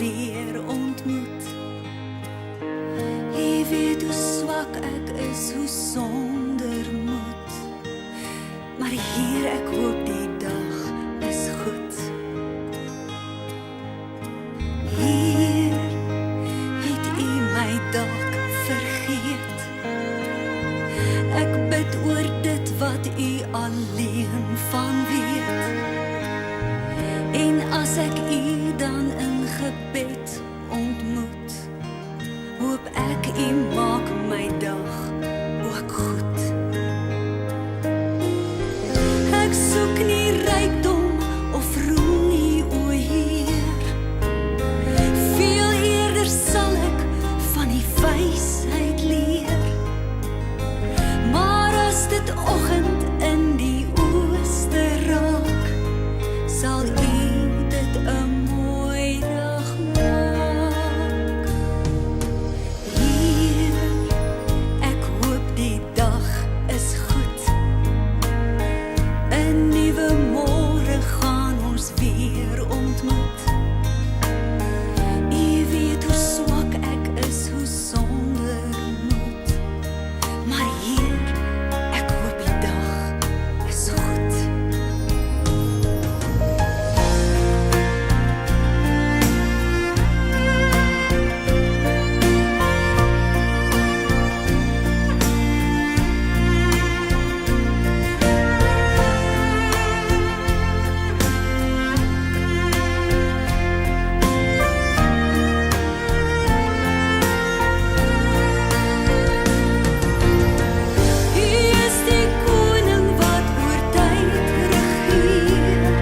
weer ontmoet. Jy weet hoe swak ek is, hoe sonder moed. Maar hier, ek hoop die dag is goed. Hier het U my dalk vergeet. Ek bid oor dit wat U alleen van weet. En as ek U dan in gebed ontmoet, hoop ek U maak my dag ook goed. Ek soek nie rykdom of roem nie, o Heer. Veel eerder sal ek van die wysheid leer. Maar as dit oggend in die ooste raak, sal U dit 'n mooi dag maak. Hier, ek hoop die dag is goed. 'n Nuwe môre gaan ons weer ontmoet. U weet hoe swak ek is, hoe sonder moed. Maar Heer, ek hoop die dag is goed. U is die koning wat oor tyd regeer.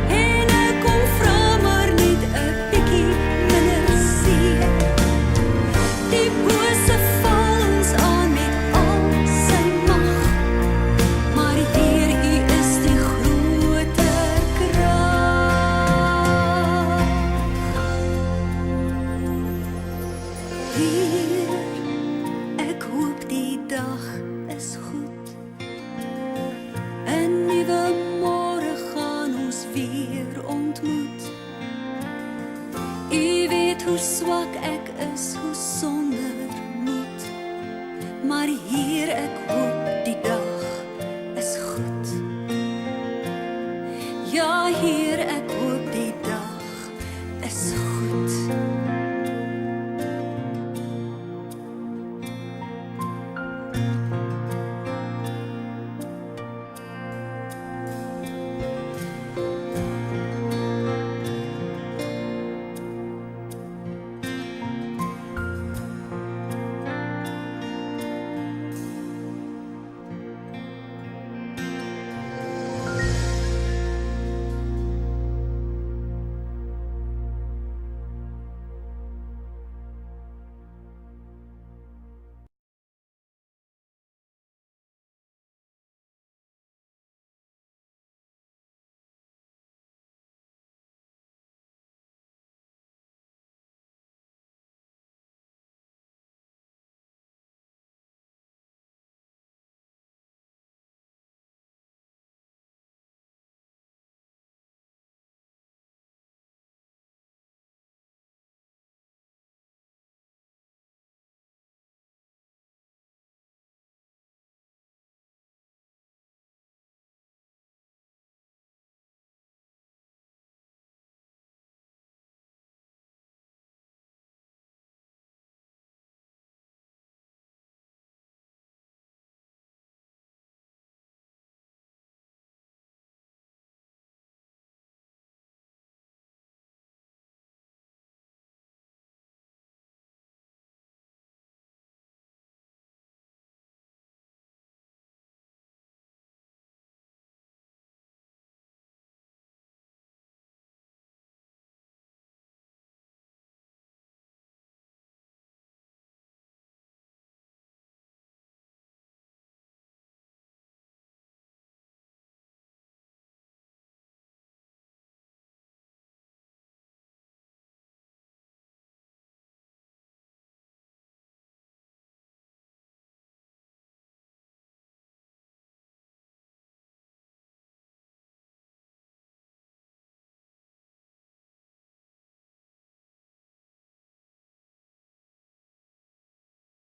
En ek kom vra maar net 'n bietjie minder seer. Die bose val ons aan met al sy mag. Maar Heer, U is die groter krag. Heer, ek hoop die dag is goed. 'n Nuwe môre gaan ons weer ontmoet. U weet hoe swak ek is, hoe sonder moed. Maar Heer, ek hoop